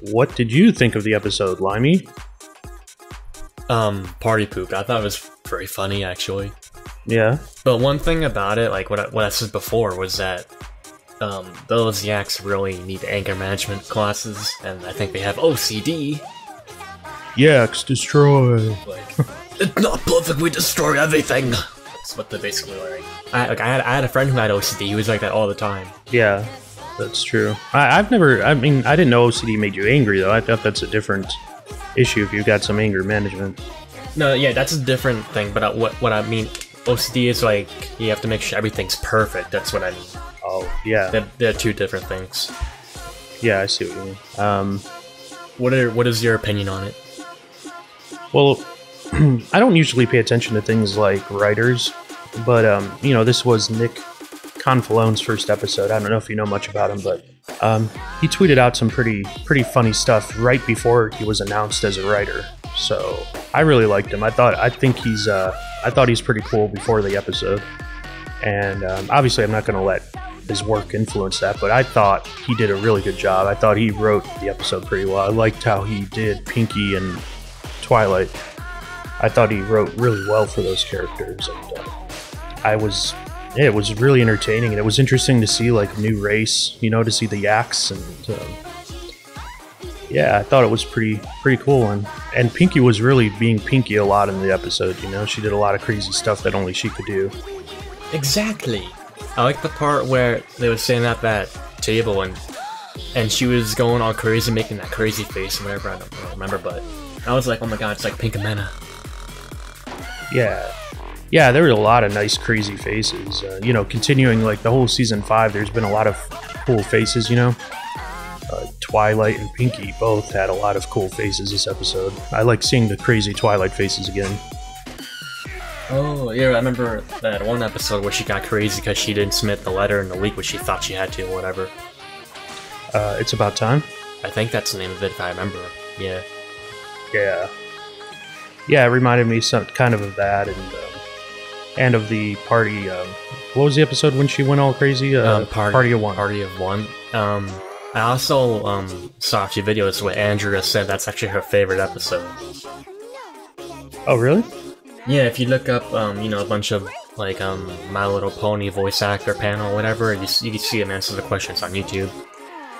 what did you think of the episode, Limey? Party poop. I thought it was very funny, actually. Yeah. But one thing about it, like what I said before, was that those yaks really need anger management classes, and I think they have OCD. Yaks destroy. Like, it's not perfect, we destroy everything. That's what they're basically like. I had a friend who had OCD. He was like that all the time. Yeah, that's true. I didn't know OCD made you angry though. I thought that's a different issue if you've got some anger management. No, yeah, that's a different thing. But what I mean, OCD is like you have to make sure everything's perfect. That's what I mean. Oh, yeah. They're two different things. Yeah, I see what you mean. What is your opinion on it? Well, I don't usually pay attention to things like writers, but you know, this was Nick Confalone's first episode. I don't know if you know much about him, but he tweeted out some pretty funny stuff right before he was announced as a writer. So I really liked him. I thought he's pretty cool before the episode, and obviously I'm not going to let his work influence that, but I thought he did a really good job. I thought he wrote the episode pretty well. I liked how he did Pinkie and Twilight. I thought he wrote really well for those characters, and it was really entertaining, and it was interesting to see like a new race, you know, to see the yaks, and yeah, I thought it was pretty cool, and Pinkie was really being Pinkie a lot in the episode, you know, she did a lot of crazy stuff that only she could do. Exactly. I like the part where they were sitting at that table and she was going all crazy, making that crazy face and whatever, I don't remember, but I was like, oh my god, it's like Pinkamena. Yeah, there were a lot of nice crazy faces. You know, continuing like the whole season 5, there's been a lot of cool faces, you know. Twilight and Pinkie both had a lot of cool faces this episode. I like seeing the crazy Twilight faces again. Oh, yeah, I remember that one episode where she got crazy because she didn't submit the letter in the week, which she thought she had to, or whatever. It's About Time? I think that's the name of it, if I remember. Yeah. Yeah, it reminded me kind of that, and of the party. What was the episode when she went all crazy? Party of One. Party of One. I also saw a few videos where Andrea said that's actually her favorite episode. Oh, really? Yeah, if you look up, you know, a bunch of, like, My Little Pony voice actor panel or whatever, you can see them answer the questions on YouTube.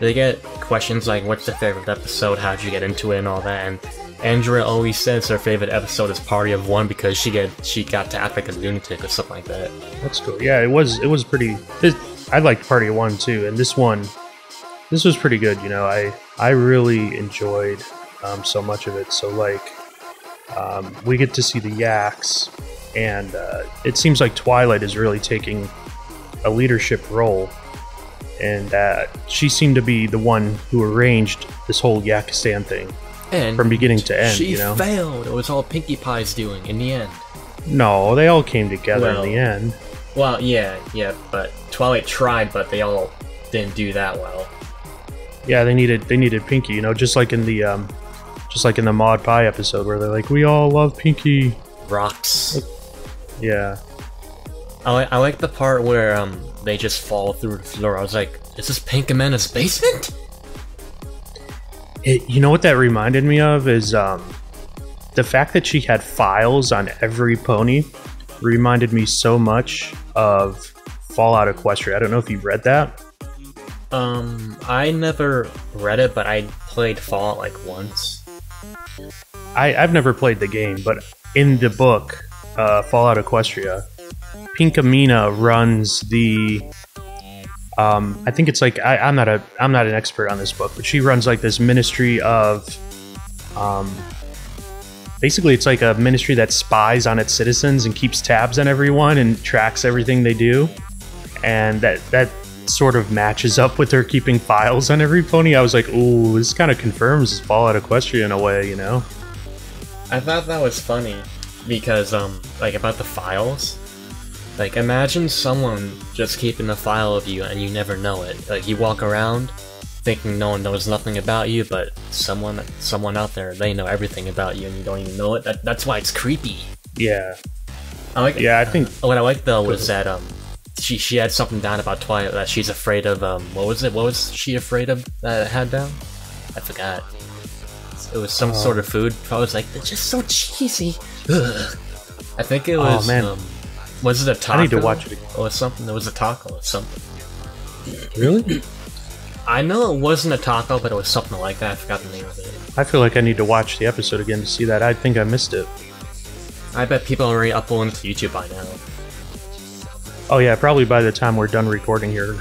They get questions like, what's your favorite episode, how'd you get into it, and all that, and Andrea always says her favorite episode is Party of One because she got to act like a lunatic or something like that. That's cool. Yeah, it was pretty... I liked Party of One, too, and this was pretty good, you know. I really enjoyed so much of it, so, like... we get to see the yaks, and it seems like Twilight is really taking a leadership role, and she seemed to be the one who arranged this whole Yakistan thing, and from beginning to end. She you know, failed. It was all Pinkie Pie's doing in the end. No, they all came together in the end. Well, yeah, but Twilight tried, but they all didn't do that well. Yeah, they needed Pinkie, you know, just like in the Maud Pie episode where they're like, we all love Pinkie. Rocks. Yeah. I like the part where they just fall through the floor. I was like, is this Pinkamena's basement? You know what that reminded me of is the fact that she had files on every pony reminded me so much of Fallout Equestria. I don't know if you've read that. I never read it, but I played Fallout like once. I've never played the game, but in the book, Fallout Equestria, Pinkamena runs the. I think it's like I'm not an expert on this book, but she runs like this ministry of. Basically, it's like a ministry that spies on its citizens and keeps tabs on everyone and tracks everything they do, and that sort of matches up with her keeping files on every pony. I was like, ooh, this kind of confirms Fallout Equestria in a way, you know. I thought that was funny because, like, about the files. Like, imagine someone just keeping a file of you and you never know it. Like, you walk around thinking no one knows nothing about you, but someone out there, they know everything about you and you don't even know it. That's why it's creepy. Yeah. I think what I liked though was that she had something down about Twilight that she's afraid of. What was she afraid of that it had down? I forgot. It was some sort of food. I was like, it's just so cheesy. Ugh. I think it was. Oh man, was it a taco? I need to watch it again. Or something. It was a taco or something. Really? I know it wasn't a taco, but it was something like that. I forgot the name of it. I feel like I need to watch the episode again to see that. I think I missed it. I bet people are already uploading to YouTube by now. Oh yeah, probably by the time we're done recording here,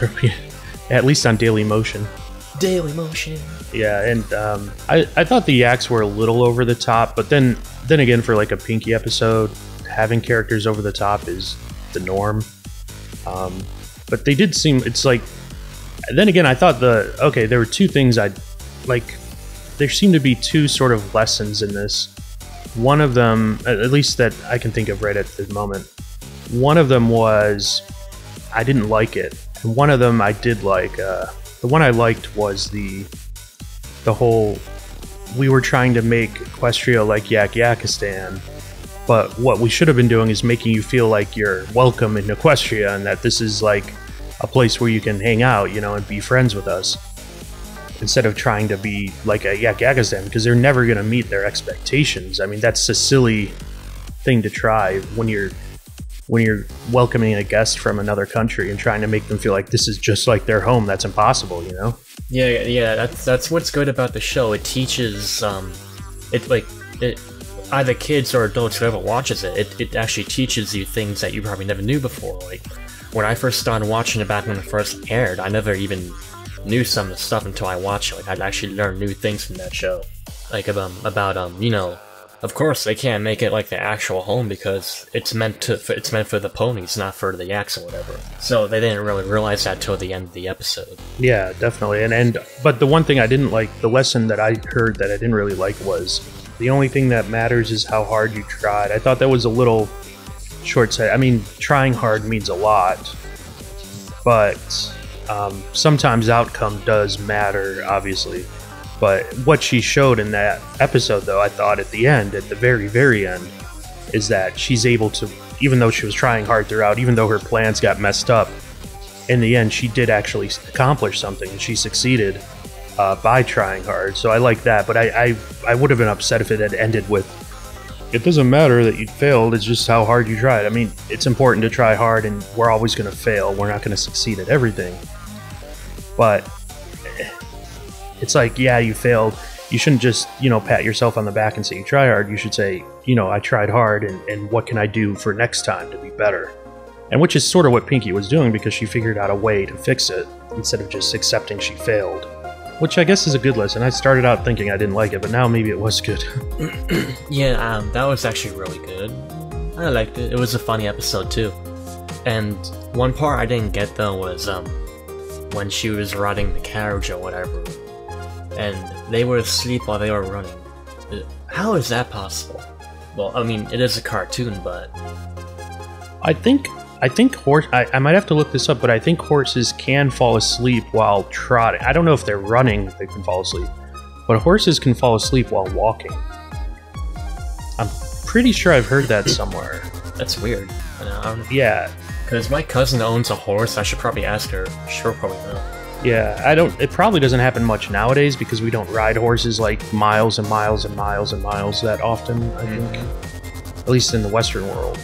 at least on Daily Motion. Daily Motion. Yeah, and I thought the yaks were a little over the top, but then again, for like a Pinkie episode, having characters over the top is the norm. But they did seem, it's like, then again, I thought there were two things I like. There seemed to be two sort of lessons in this. One of them, at least that I can think of right at the moment, one of them was I didn't like it, and one of them I did like. The one I liked was the whole, we were trying to make Equestria like Yak-Yakistan, but what we should have been doing is making you feel like you're welcome in Equestria and that this is like a place where you can hang out, you know, and be friends with us, instead of trying to be like a Yak-Yakistan, because they're never going to meet their expectations. I mean, that's a silly thing to try when you're welcoming a guest from another country and trying to make them feel like this is just like their home. That's impossible, you know? Yeah, that's what's good about the show. It teaches, either kids or adults, whoever watches it actually teaches you things that you probably never knew before. Like, when I first started watching it back when it first aired, I never even knew some of the stuff until I watched it. Like, I'd actually learned new things from that show. Like, about you know, of course they can't make it like the actual home because it's meant for the ponies, not for the yaks or whatever. So they didn't really realize that till the end of the episode. Yeah, definitely. But the one thing I didn't like, the lesson that I heard that I didn't really like was, the only thing that matters is how hard you tried. I thought that was a little short-sighted. I mean, trying hard means a lot, but sometimes outcome does matter, obviously. But what she showed in that episode, though, I thought at the end, at the very, very end, is that she's able to, even though she was trying hard throughout, even though her plans got messed up, in the end, she did actually accomplish something, and she succeeded by trying hard. So I like that, but I would have been upset if it had ended with, it doesn't matter that you failed, it's just how hard you tried. I mean, it's important to try hard, and we're always going to fail. We're not going to succeed at everything. But it's like, yeah, you failed. You shouldn't just, you know, pat yourself on the back and say you try hard. You should say, you know, I tried hard, and what can I do for next time to be better? And which is sort of what Pinkie was doing, because she figured out a way to fix it instead of just accepting she failed. Which I guess is a good lesson. I started out thinking I didn't like it, but now maybe it was good. Yeah, that was actually really good. I liked it. It was a funny episode too. And one part I didn't get though was when she was riding the carriage or whatever, and they were asleep while they were running. How is that possible? Well, I mean, it is a cartoon, but I think I might have to look this up, but I think horses can fall asleep while trotting. I don't know if they're running they can fall asleep, but horses can fall asleep while walking. I'm pretty sure I've heard that somewhere. That's weird. I don't know. Yeah. Because my cousin owns a horse, I should probably ask her. She'll probably know. Yeah, it probably doesn't happen much nowadays because we don't ride horses like miles and miles and miles and miles that often, I think. At least in the Western world.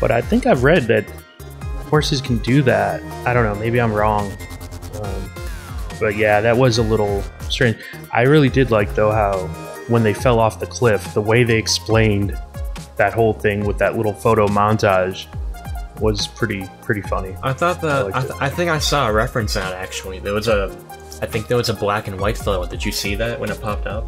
But I think I've read that horses can do that. I don't know, maybe I'm wrong. But yeah, that was a little strange. I really did like, though, how when they fell off the cliff, the way they explained that whole thing with that little photo montage was pretty funny. I thought that I think I saw a reference to that actually. I think there was a black and white photo. Did you see that when it popped up?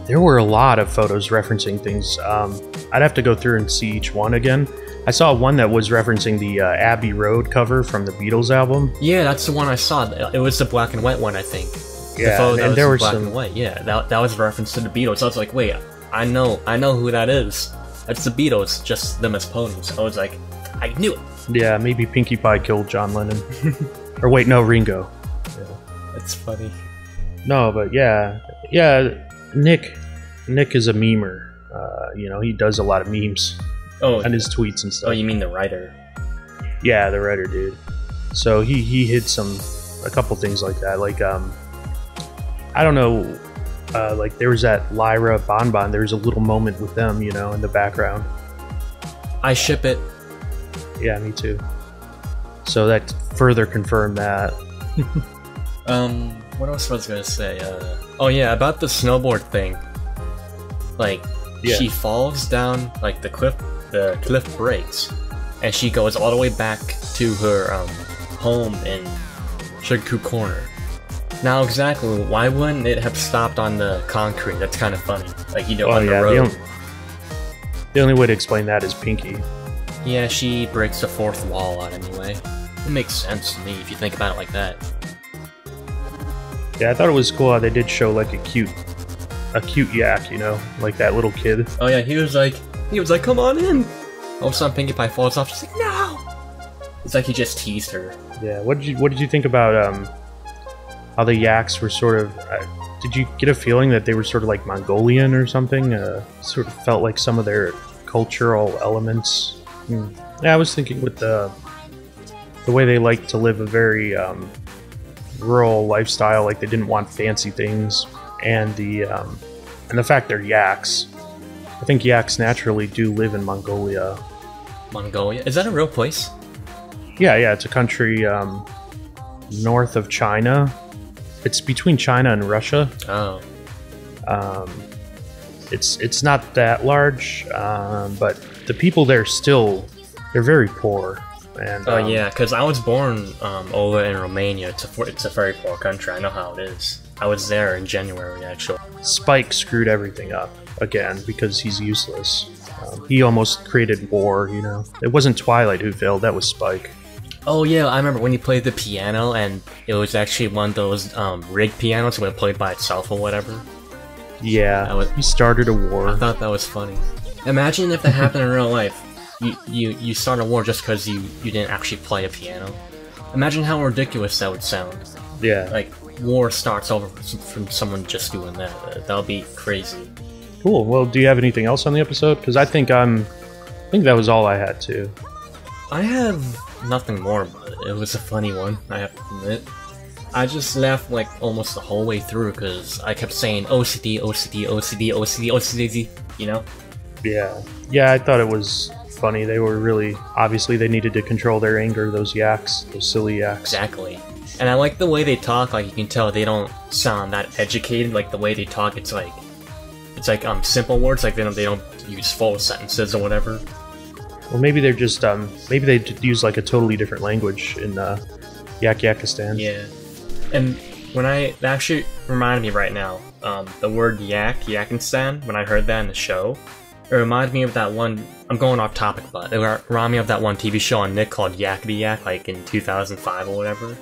There were a lot of photos referencing things. I'd have to go through and see each one again. I saw one that was referencing the Abbey Road cover from the Beatles album. Yeah, that's the one I saw. It was the black and white one, I think. Yeah, the photo and there were black some and white. Yeah, that was a reference to the Beatles. I was like, wait, I know who that is. That's the Beatles, just them as ponies. I was like, I knew it. Yeah, maybe Pinkie Pie killed John Lennon. Or wait, no, Ringo. Yeah, that's funny. No, but yeah, Nick is a memer. You know, he does a lot of memes. And his tweets and stuff. Oh, you mean the writer? Yeah, the writer dude. So he hid a couple things like that. Like I don't know. Like there was that Lyra Bonbon. There was a little moment with them, you know, in the background. I ship it. Yeah, me too. So that further confirmed that. What else was I gonna say? Oh yeah, about the snowboard thing. Like, Yeah. she falls down, like the cliff breaks, and she goes all the way back to her home in Sugarcoo Corner. Now, exactly, why wouldn't it have stopped on the concrete? That's kind of funny. Like, you know, on the road. The only way to explain that is Pinkie. Yeah, she breaks the fourth wall out anyway. It makes sense to me if you think about it like that. Yeah, I thought it was cool how they did show like a cute yak, you know, like that little kid. Oh yeah, he was like, come on in! All of a sudden, Pinkie Pie falls off, she's like, no! It's like he just teased her. Yeah, what did you think about how the yaks were sort of... did you get a feeling that they were sort of like Mongolian or something? Sort of felt like some of their cultural elements. Yeah, I was thinking with the way they like to live a very rural lifestyle, like they didn't want fancy things, and the fact they're yaks. I think yaks naturally do live in Mongolia. Mongolia? Is that a real place? Yeah, it's a country north of China. It's between China and Russia. Oh. It's not that large, but the people there they're very poor. And oh yeah, because I was born over in Romania. It's a very poor country. I know how it is. I was there in January, actually. Spike screwed everything up again because he's useless. He almost created war, you know. It wasn't Twilight who failed, that was Spike. Oh yeah, I remember when he played the piano, and it was actually one of those rigged pianos when it played by itself or whatever. Yeah, he started a war. I thought that was funny. Imagine if that happened in real life. You start a war just because you didn't actually play a piano. Imagine how ridiculous that would sound. Yeah. Like, war starts over from someone just doing that. That would be crazy. Cool. Well, do you have anything else on the episode? Because I think that was all I had too. I have nothing more, but it was a funny one, I have to admit. I just laughed like almost the whole way through because I kept saying OCD, OCD, OCD, OCD, OCD, you know? Yeah, I thought it was funny. They were really, obviously they needed to control their anger, those yaks, those silly yaks. Exactly. And I like the way they talk, like you can tell they don't sound that educated, like the way they talk, it's like simple words, like they don't use full sentences or whatever. Well, maybe they're just, maybe they use like a totally different language in Yakistan. Yeah. And that actually reminded me right now, the word Yakinstan, when I heard that in the show, it reminded me of that one, I'm going off topic, but it reminded me of that one TV show on Nick called Yakety Yak, like in 2005 or whatever.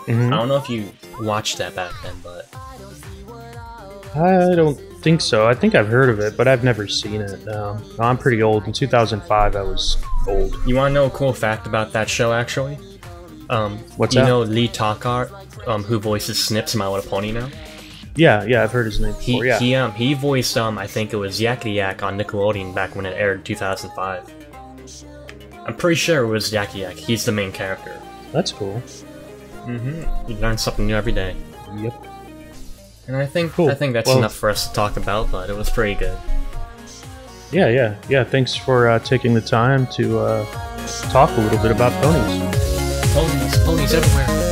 I don't know if you watched that back then, but... I don't think so. I think I've heard of it, but I've never seen it. No, I'm pretty old. In 2005, I was old. You want to know a cool fact about that show, actually? What's that? You that? know Lee Tokart, who voices Snips in My Little Pony now? Yeah, I've heard his name before, yeah. He voiced, I think it was Yakety Yak on Nickelodeon back when it aired in 2005. I'm pretty sure it was Yakety Yak. He's the main character. That's cool. You learn something new every day. Yep. And I think that's enough for us to talk about, but it was pretty good. Yeah. Thanks for taking the time to talk a little bit about ponies. Ponies everywhere.